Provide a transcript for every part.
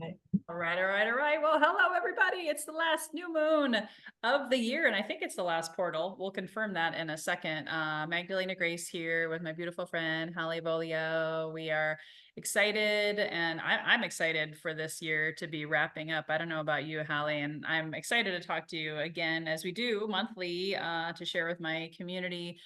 Okay. All right, all right, all right. Well, hello, everybody. It's the last new moon of the year, and I think it's the last portal. We'll confirm that in a second. Magdalena Grace here with my beautiful friend, Hallie Bolio. We are excited, and I'm excited for this year to be wrapping up. I don't know about you, Hallie, and I'm excited to talk to you again, as we do monthly, to share with my community.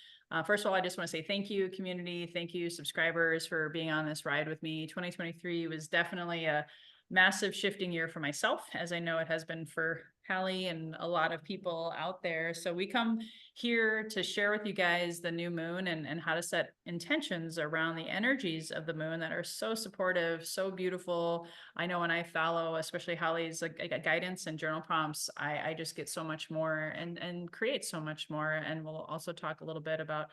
First of all, I just want to say thank you, community. Thank you, subscribers, for being on this ride with me. 2023 was definitely a massive shifting year for myself, as I know it has been for Hallie and a lot of people out there. So we come here to share with you guys the new moon and how to set intentions around the energies of the moon that are so supportive, so beautiful. I know when I follow, especially Hallie's guidance and journal prompts, I just get so much more and create so much more. And we'll also talk a little bit about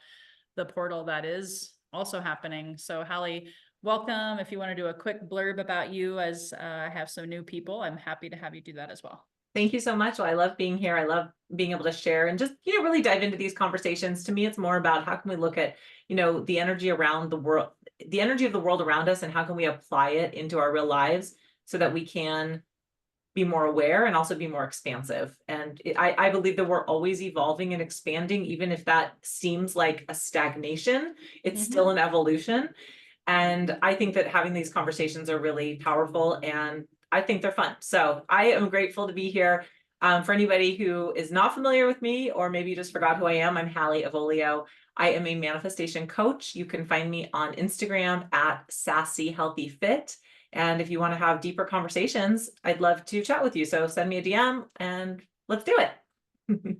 the portal that is also happening. So Hallie, welcome. If you want to do a quick blurb about you, as I have some new people, I'm happy to have you do that as well. Thank you so much. Well, I love being here. I love being able to share and just, really dive into these conversations. To me, it's more about how can we look at, the energy around the world, the energy of the world around us, and how can we apply it into our real lives so that we can be more aware and also be more expansive. And I believe that we're always evolving and expanding, even if that seems like a stagnation, it's still an evolution. And I think that having these conversations are really powerful, and I think they're fun. So I am grateful to be here. For anybody who is not familiar with me, or maybe just forgot who I am, I'm Hallie Avolio. I am a manifestation coach. You can find me on Instagram at Sassy Healthy Fit. And if you want to have deeper conversations, I'd love to chat with you. So send me a DM and let's do it.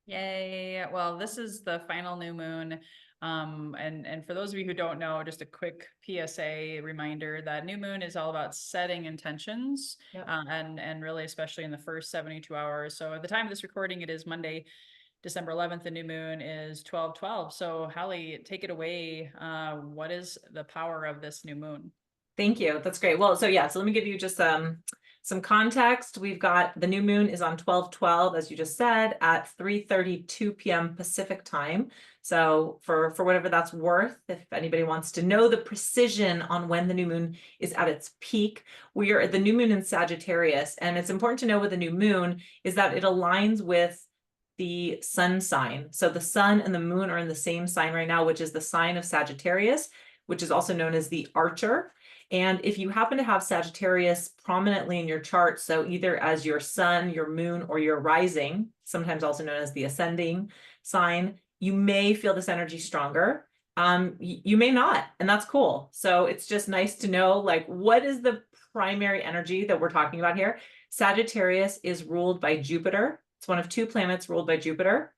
Yay. Well, this is the final new moon. And for those of you who don't know, just a quick PSA reminder that new moon is all about setting intentions, Yep. and really, especially in the first 72 hours. So at the time of this recording, it is Monday, December 11th. The new moon is 12/12. So Hallie, take it away. What is the power of this new moon? Thank you. That's great. Well, so let me give you just some context. We've got the new moon is on 12/12, as you just said, at 3:32 p.m. Pacific time. So for whatever that's worth, if anybody wants to know the precision on when the new moon is at its peak, we are at the new moon in Sagittarius. And it's important to know with the new moon is that it aligns with the sun sign. So the sun and the moon are in the same sign right now, which is the sign of Sagittarius, which is also known as the Archer. And if you happen to have Sagittarius prominently in your chart, so either as your sun, your moon, or your rising, sometimes also known as the ascending sign, you may feel this energy stronger. You may not, and that's cool. So it's just nice to know, like, what is the primary energy that we're talking about here? Sagittarius is ruled by Jupiter. It's one of two planets ruled by Jupiter.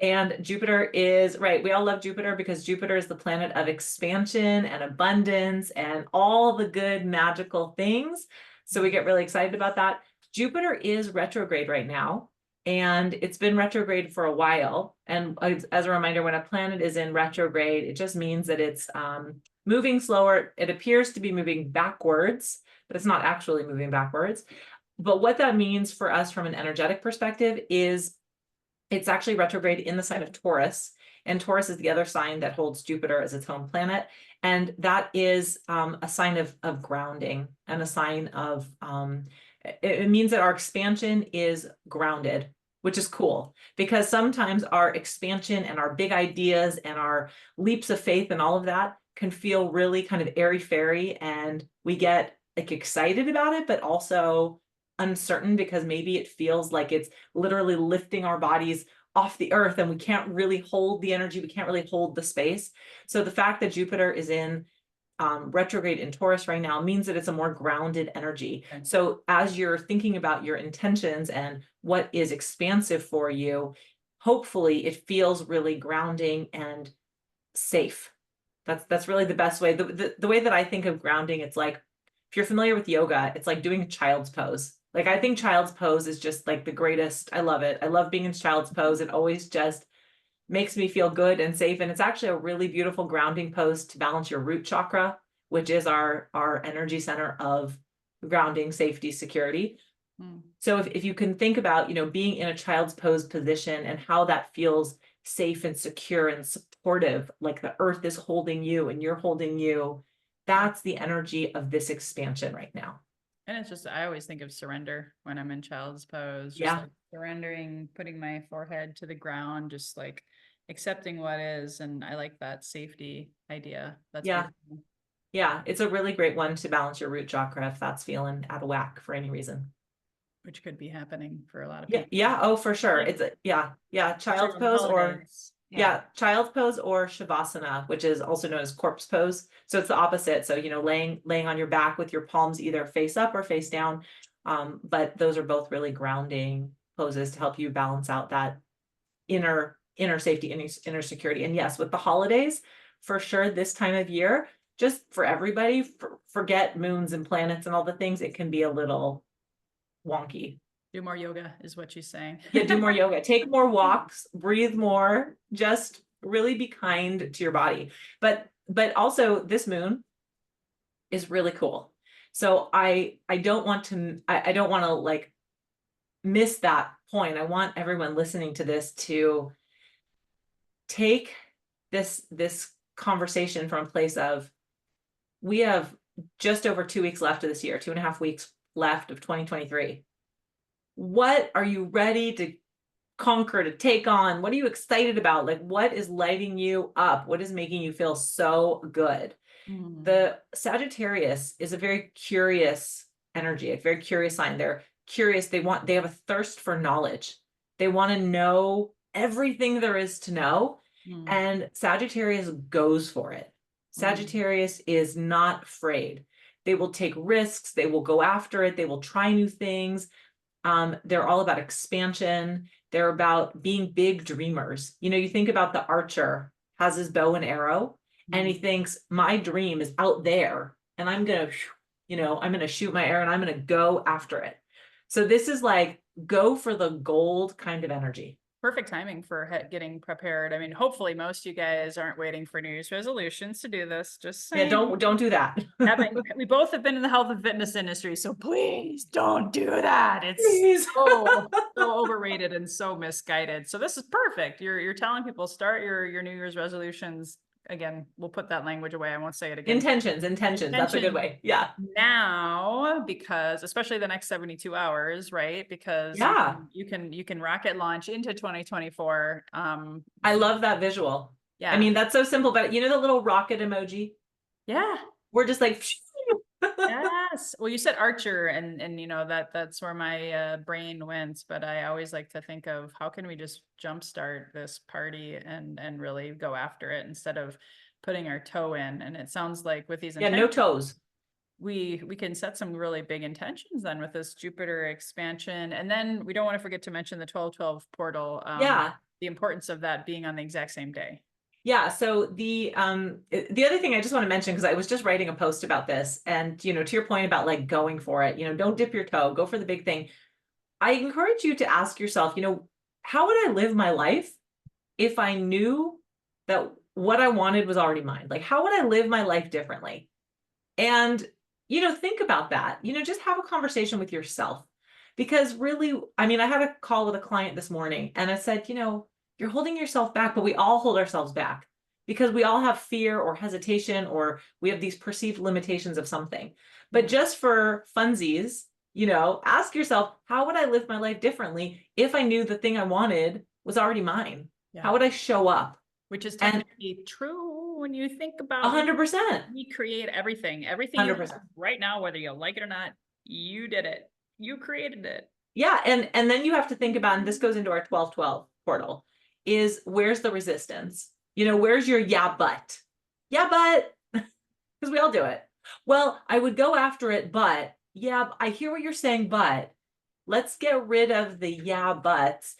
And Jupiter is, right, we all love Jupiter because Jupiter is the planet of expansion and abundance and all the good magical things. So we get really excited about that. Jupiter is retrograde right now, and it's been retrograde for a while. And as a reminder, when a planet is in retrograde, it just means that it's moving slower. It appears to be moving backwards, but it's not actually moving backwards. But what that means for us from an energetic perspective is it's actually retrograde in the sign of Taurus, and Taurus is the other sign that holds Jupiter as its home planet. And that is a sign of grounding and a sign of, it means that our expansion is grounded, which is cool because sometimes our expansion and our big ideas and our leaps of faith and all of that can feel really kind of airy-fairy, and we get like excited about it, but also uncertain because maybe it feels like it's literally lifting our bodies off the earth and we can't really hold the energy, we can't really hold the space. So the fact that Jupiter is in retrograde in Taurus right now means that it's a more grounded energy. Okay. So as you're thinking about your intentions and what is expansive for you, hopefully it feels really grounding and safe. That's really the best way. The way that I think of grounding, it's like, if you're familiar with yoga, it's like doing a child's pose. Like, I think child's pose is just like the greatest. I love it. I love being in child's pose. It always just makes me feel good and safe. And it's actually a really beautiful grounding pose to balance your root chakra, which is our energy center of grounding, safety, security. So if you can think about, being in a child's pose position and how that feels safe and secure and supportive, like the earth is holding you and you're holding you, that's the energy of this expansion right now. And it's just, I always think of surrender when I'm in child's pose, just Yeah. like surrendering, putting my forehead to the ground, just like accepting what is. And I like that safety idea. That's Yeah. beautiful. Yeah. It's a really great one to balance your root chakra if that's feeling out of whack for any reason. Which could be happening for a lot of Yeah. people. Yeah. Oh, for sure. Yeah. It's a, yeah. Yeah. Especially Child's around the pose or holidays. Yeah. yeah, child's pose or shavasana, which is also known as corpse pose. So it's the opposite. So, laying on your back with your palms either face up or face down. But those are both really grounding poses to help you balance out that inner safety, inner security. And yes, with the holidays, for sure, this time of year, just for everybody, forget moons and planets and all the things, it can be a little wonky. Do more yoga is what she's saying. Yeah, do more yoga, take more walks, breathe more, just really be kind to your body. But also this moon is really cool. So I don't want to I don't want to like miss that point. I want everyone listening to this to take this conversation from a place of we have just over 2 weeks left of this year, 2.5 weeks left of 2023. What are you ready to conquer, to take on? What are you excited about? Like, what is lighting you up? What is making you feel so good? Mm, The Sagittarius is a very curious energy, a very curious sign. They're curious. They have a thirst for knowledge. They want to know everything there is to know. mm, And Sagittarius goes for it. mm, Sagittarius is not afraid. They will take risks. They will go after it. They will try new things. They're all about expansion. They're about being big dreamers. You think about the archer has his bow and arrow, and he mm. thinks, my dream is out there, and I'm gonna shoot my arrow and I'm gonna go after it. So this is like go for the gold kind of energy. Perfect timing for getting prepared. I mean, hopefully most of you guys aren't waiting for New Year's resolutions to do this. Just Yeah, saying. don't do that. We both have been in the health and fitness industry, so please don't do that. It's Please. so overrated and so misguided. So this is perfect. You're telling people start your New Year's resolutions. Again, we'll put that language away. I won't say it again. Intentions. That's a good Intention way. Yeah. now, because especially the next 72 hours, right? Because Yeah. you can rocket launch into 2024. I love that visual. I Yeah. mean, that's so simple, but the little rocket emoji? Yeah. We're just like, Yes. Well, you said Archer and that's where my brain went, but I always like to think of how can we just jumpstart this party and really go after it instead of putting our toe in. And it sounds like with these yeah, no intentions, toes. we can set some really big intentions then with this Jupiter expansion. And then we don't want to forget to mention the 1212 portal, Yeah. the importance of that being on the exact same day. Yeah. So the other thing I just want to mention, because I was just writing a post about this, and to your point about like going for it, don't dip your toe, go for the big thing. I encourage you to ask yourself, how would I live my life if I knew that what I wanted was already mine? Like, how would I live my life differently? And, think about that, just have a conversation with yourself. Because really, I mean, I had a call with a client this morning and I said, you're holding yourself back, but we all hold ourselves back because we all have fear or hesitation, or we have these perceived limitations of something. But just for funsies, ask yourself, how would I live my life differently if I knew the thing I wanted was already mine? Yeah. How would I show up? Which is And technically true when you think about 100%, we create everything. Everything you have 100%. right now, whether you like it or not, you did it. You created it. Yeah, and then you have to think about, and this goes into our 1212 portal, is where's the resistance? Where's your yeah, but? Yeah, but, because we all do it. Well, I would go after it, but yeah, I hear what you're saying, but let's get rid of the yeah, buts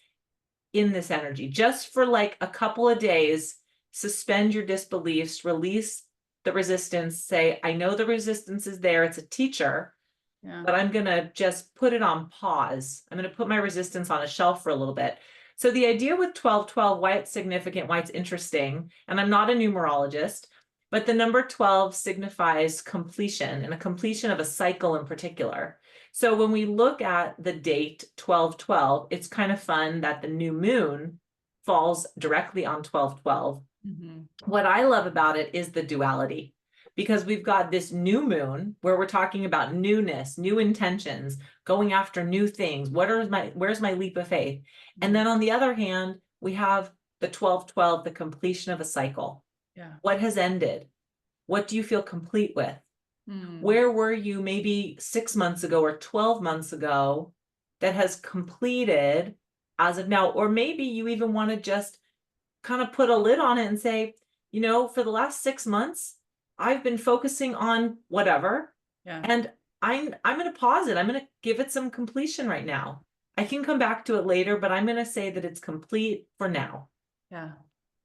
in this energy. Just for like a couple of days, suspend your disbeliefs, release the resistance, say, I know the resistance is there, it's a teacher. Yeah. But I'm going to just put it on pause. I'm going to put my resistance on a shelf for a little bit. So the idea with 1212, why it's significant, why it's interesting, and I'm not a numerologist, but the number 12 signifies completion, and a completion of a cycle in particular. So when we look at the date 1212, it's kind of fun that the new moon falls directly on 1212. Mhm. What I love about it is the duality. because we've got this new moon where we're talking about newness, new intentions, going after new things. Where's my leap of faith? And then on the other hand, we have the 12-12, the completion of a cycle. Yeah. What has ended? What do you feel complete with? Mm. Where were you maybe 6 months ago or 12 months ago that has completed as of now? Or maybe you even want to just kind of put a lid on it and say, for the last 6 months, I've been focusing on whatever, Yeah. and I'm going to pause it. I'm going to give it some completion right now. I can come back to it later, but I'm going to say that it's complete for now. Yeah.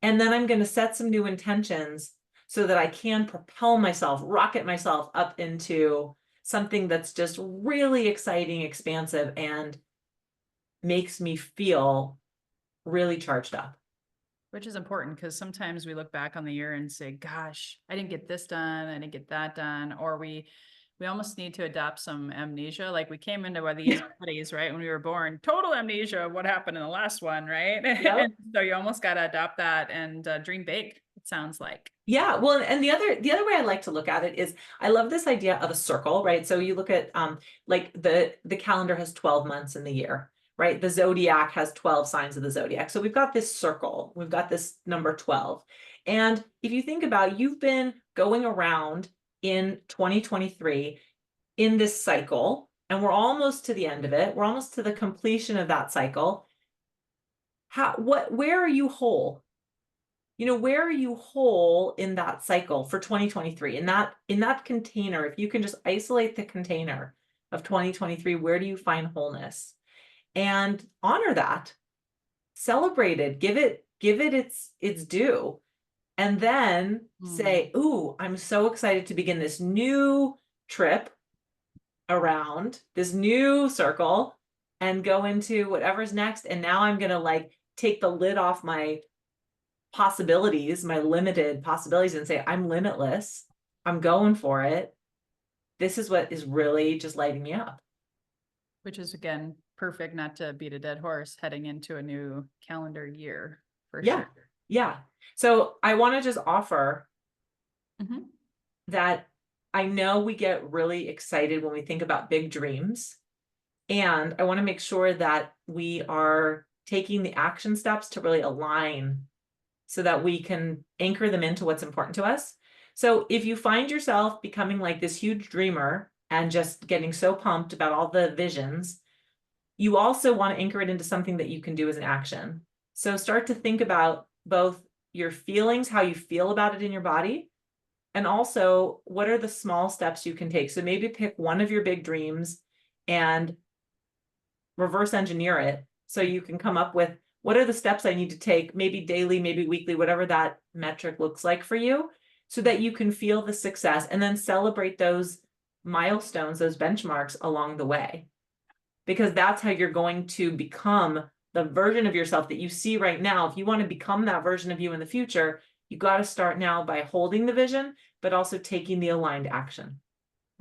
And then I'm going to set some new intentions so that I can propel myself, rocket myself up into something that's just really exciting, expansive, and makes me feel really charged up. Which is important because sometimes we look back on the year and say, gosh, I didn't get this done, I didn't get that done, or we almost need to adopt some amnesia. Like we came into these bodies, right? When we were born, total amnesia of what happened in the last one, right? Yep. And so you almost got to adopt that and dream big, it sounds like. Yeah, well, and the other way I like to look at it is I love this idea of a circle, right? So you look at like the calendar has 12 months in the year, right? The zodiac has 12 signs of the zodiac. So we've got this circle, we've got this number 12. And if you think about it, you've been going around in 2023 in this cycle, and we're almost to the end of it. We're almost to the completion of that cycle. Where are you whole? Where are you whole in that cycle for 2023? In that container, if you can just isolate the container of 2023, where do you find wholeness? And honor that, celebrate it, give it its due. And then say, ooh, I'm so excited to begin this new trip around this new circle and go into whatever's next. And now I'm gonna like take the lid off my possibilities, my limited possibilities, and say, I'm limitless. I'm going for it. This is what is really just lighting me up. Which is, again, perfect, not to beat a dead horse, heading into a new calendar year for sure. Yeah. So I want to just offer Mm-hmm. that I know we get really excited when we think about big dreams. And I want to make sure that we are taking the action steps to really align so that we can anchor them into what's important to us. So if you find yourself becoming like this huge dreamer and just getting so pumped about all the visions, you also want to anchor it into something that you can do as an action. So start to think about both your feelings, how you feel about it in your body, and also what are the small steps you can take. So maybe pick one of your big dreams and reverse engineer it so you can come up with, what are the steps I need to take, maybe daily, maybe weekly, whatever that metric looks like for you, so that you can feel the success and then celebrate those milestones, those benchmarks along the way. Because that's how you're going to become the version of yourself that you see right now. If you want to become that version of you in the future, you got to start now by holding the vision, but also taking the aligned action.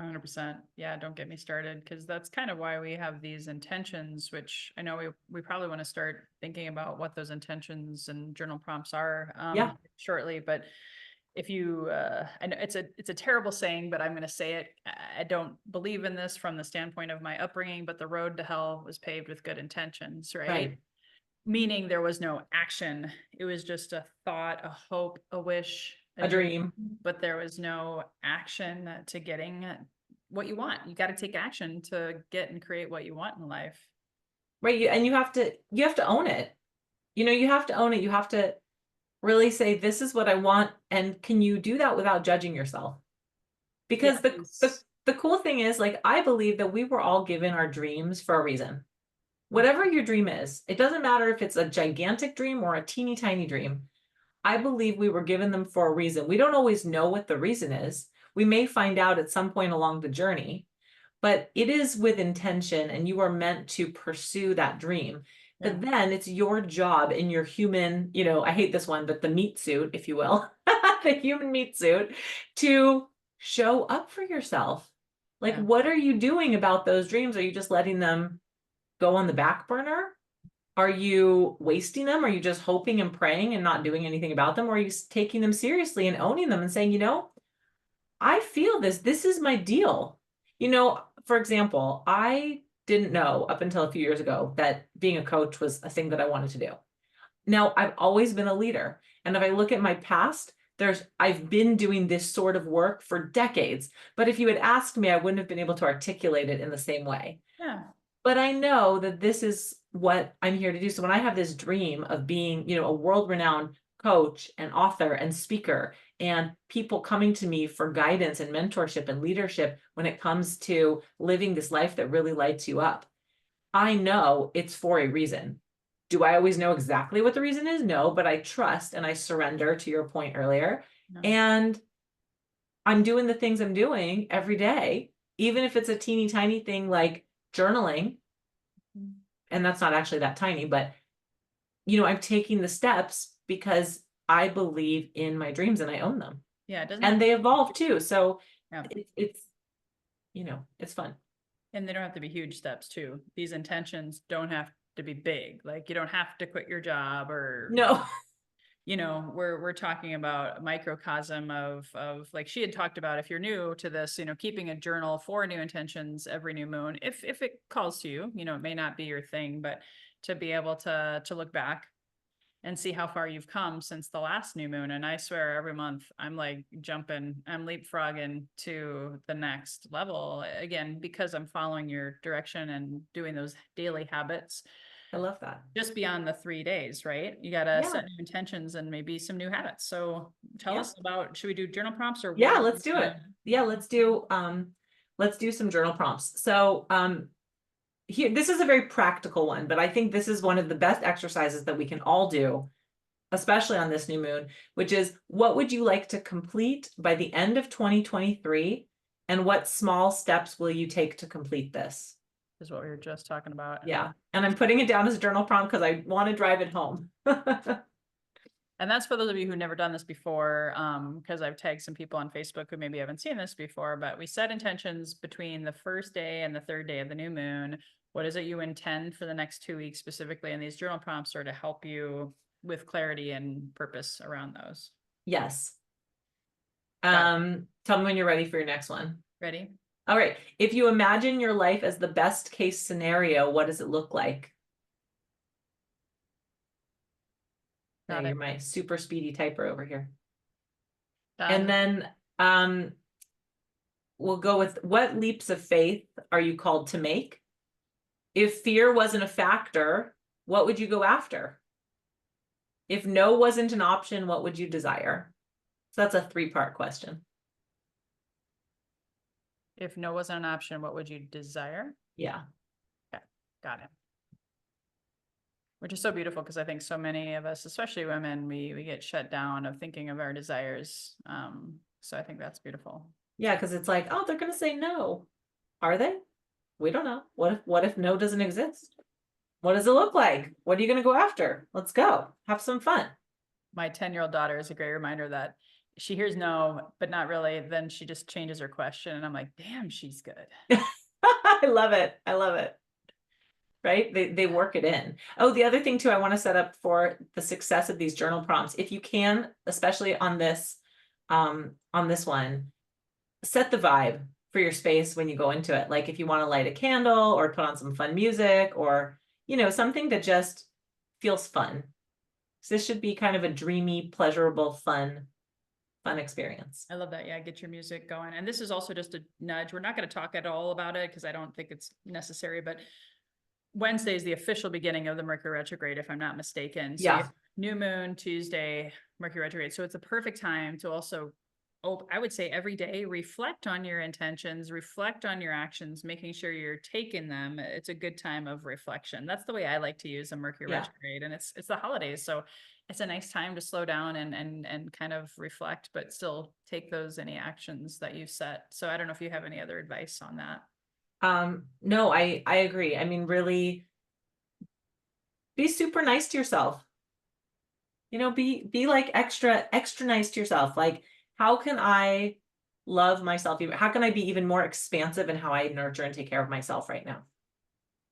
100%. Yeah, don't get me started, because that's kind of why we have these intentions, which I know we probably want to start thinking about what those intentions and journal prompts are shortly. But if you, I know it's a terrible saying, but I'm going to say it. I don't believe in this from the standpoint of my upbringing, but the road to hell was paved with good intentions, right? Meaning there was no action. It was just a thought, a hope, a wish, A dream. but there was no action to getting what you want. You got to take action to get and create what you want in life. Right. And you have to own it. You have to own it. You have to really say, this is what I want. And can you do that without judging yourself? Because the cool thing is, like, I believe that we were all given our dreams for a reason. Whatever your dream is, it doesn't matter if it's a gigantic dream or a teeny tiny dream. I believe we were given them for a reason. We don't always know what the reason is. We may find out at some point along the journey, but it is with intention, and you are meant to pursue that dream. But then it's your job in your human, I hate this one, but the meat suit, if you will, the human meat suit, to show up for yourself. Like, what are you doing about those dreams? Are you just letting them go on the back burner? Are you wasting them? Are you just hoping and praying and not doing anything about them? Or are you taking them seriously and owning them and saying, I feel this is my deal. You know, for example, I didn't know up until a few years ago that being a coach was a thing that I wanted to do. Now, I've always been a leader. And if I look at my past, I've been doing this sort of work for decades. But if you had asked me, I wouldn't have been able to articulate it in the same way. Yeah. But I know that this is what I'm here to do. So when I have this dream of being, a world-renowned coach and author and speaker, and people coming to me for guidance and mentorship and leadership when it comes to living this life that really lights you up, I know it's for a reason. Do I always know exactly what the reason is? No, but I trust and I surrender, to your point earlier. No. And I'm doing the things I'm doing every day, even if it's a teeny tiny thing like journaling. And that's not actually that tiny, but I'm taking the steps because I believe in my dreams and I own them. Yeah, it doesn't have And to they be, evolve too. So yeah. it's it's fun. And they don't have to be huge steps too. These intentions don't have to be big. Like you don't have to quit your job or No. we're talking about a microcosm of like she had talked about, if you're new to this, keeping a journal for new intentions every new moon, if it calls to you, it may not be your thing, but to be able to look back and see how far you've come since the last new moon. And I swear every month I'm like I'm leapfrogging to the next level again, because I'm following your direction and doing those daily habits. I love that. Just beyond the 3 days, right? You got to Yeah. set new intentions and maybe some new habits. So tell Yeah. us about, should we do journal prompts or Yeah, what? let's do it. Yeah, let's do some journal prompts. So here, this is a very practical one, but I think this is one of the best exercises that we can all do, especially on this new moon, which is, what would you like to complete by the end of 2023? And what small steps will you take to complete this? Is what we were just talking about. Yeah. And I'm putting it down as a journal prompt because I want to drive it home. And that's for those of you who've never done this before, because I've tagged some people on Facebook who maybe haven't seen this before, but we set intentions between the first day and the third day of the new moon. What is it you intend for the next 2 weeks specifically? And these journal prompts are to help you with clarity and purpose around those. Yes. Tell me when you're ready for your next one. Ready? All right. If you imagine your life as the best case scenario, what does it look like? Now you're my super speedy typer over here. And then we'll go with, what leaps of faith are you called to make? If fear wasn't a factor, what would you go after? If no wasn't an option, what would you desire? So that's a 3-part question. If no wasn't an option, what would you desire? Yeah. Okay, got it. Which is so beautiful, because I think so many of us, especially women, we get shut down of thinking of our desires. So I think that's beautiful. Yeah, because it's like, oh, they're gonna say no. Are they? We don't know. What if no doesn't exist? What does it look like? What are you gonna go after? Let's go. Have some fun. My 10-year-old daughter is a great reminder that she hears no, but not really. Then she just changes her question. And I'm like, damn, she's good. I love it. I love it. Right? They work it in. Oh, the other thing too, I want to set up for the success of these journal prompts. If you can, especially on this one, set the vibe for your space when you go into it. Like if you want to light a candle or put on some fun music, or, something that just feels fun. So this should be kind of a dreamy, pleasurable, fun experience. I love that. Yeah, get your music going. And this is also just a nudge. We're not going to talk at all about it because I don't think it's necessary, but Wednesday is the official beginning of the Mercury retrograde, if I'm not mistaken. So Yeah. New moon, Tuesday, Mercury retrograde. So it's a perfect time to also, I would say every day, reflect on your intentions, reflect on your actions, making sure you're taking them. It's a good time of reflection. That's the way I like to use a Mercury retrograde. And it's the holidays. So it's a nice time to slow down and kind of reflect, but still take any actions that you've set. So I don't know if you have any other advice on that. No, I agree. I mean, really be super nice to yourself. Be like extra nice to yourself. Like, how can I love myself? How can I be even more expansive in how I nurture and take care of myself right now?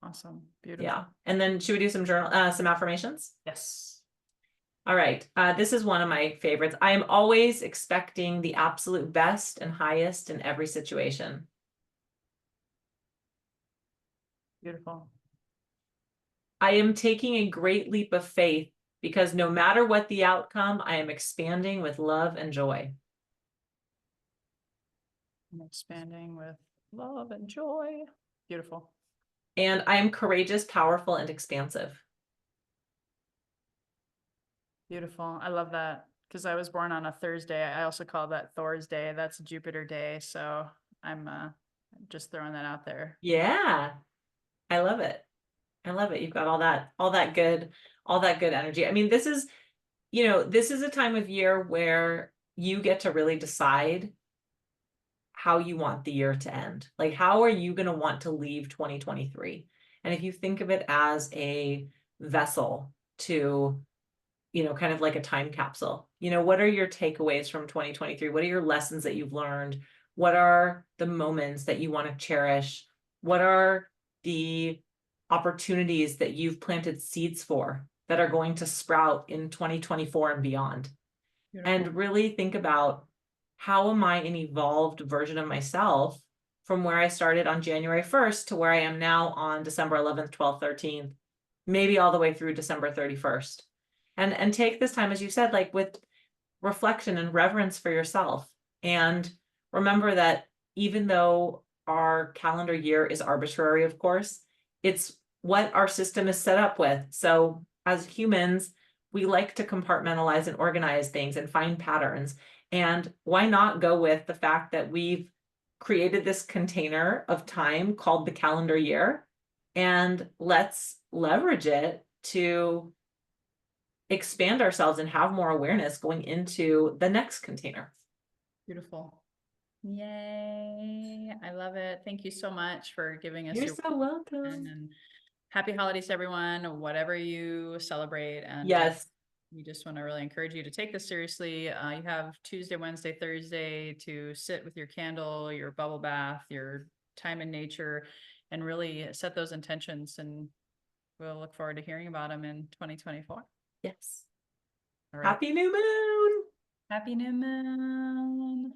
Awesome. Beautiful. Yeah. And then should we do some some affirmations? Yes. All right. This is one of my favorites. I am always expecting the absolute best and highest in every situation. Beautiful. I am taking a great leap of faith because no matter what the outcome, I am expanding with love and joy. I'm expanding with love and joy. Beautiful. And I am courageous, powerful, and expansive. Beautiful. I love that because I was born on a Thursday. I also call that Thor's Day. That's Jupiter Day. So I'm just throwing that out there. Yeah, I love it. I love it. You've got all that good energy. I mean, this is, this is a time of year where you get to really decide how you want the year to end. Like, how are you going to want to leave 2023? And if you think of it as a vessel to, kind of like a time capsule, what are your takeaways from 2023? What are your lessons that you've learned? What are the moments that you want to cherish? What are the opportunities that you've planted seeds for that are going to sprout in 2024 and beyond? Beautiful. And really think about, how am I an evolved version of myself from where I started on January 1st to where I am now on December 11th, 12th, 13th, maybe all the way through December 31st. And take this time, as you said, like with reflection and reverence for yourself. And remember that even though our calendar year is arbitrary, of course, it's what our system is set up with. So as humans, we like to compartmentalize and organize things and find patterns. And why not go with the fact that we've created this container of time called the calendar year, and let's leverage it to expand ourselves and have more awareness going into the next container. Beautiful. Yay. I love it. Thank you so much for giving us You're your so welcome. and happy holidays, everyone, whatever you celebrate. And Yes. we just want to really encourage you to take this seriously. You have Tuesday, Wednesday, Thursday to sit with your candle, your bubble bath, your time in nature, and really set those intentions. And we'll look forward to hearing about them in 2024. Yes. All right. Happy new moon. Happy new moon.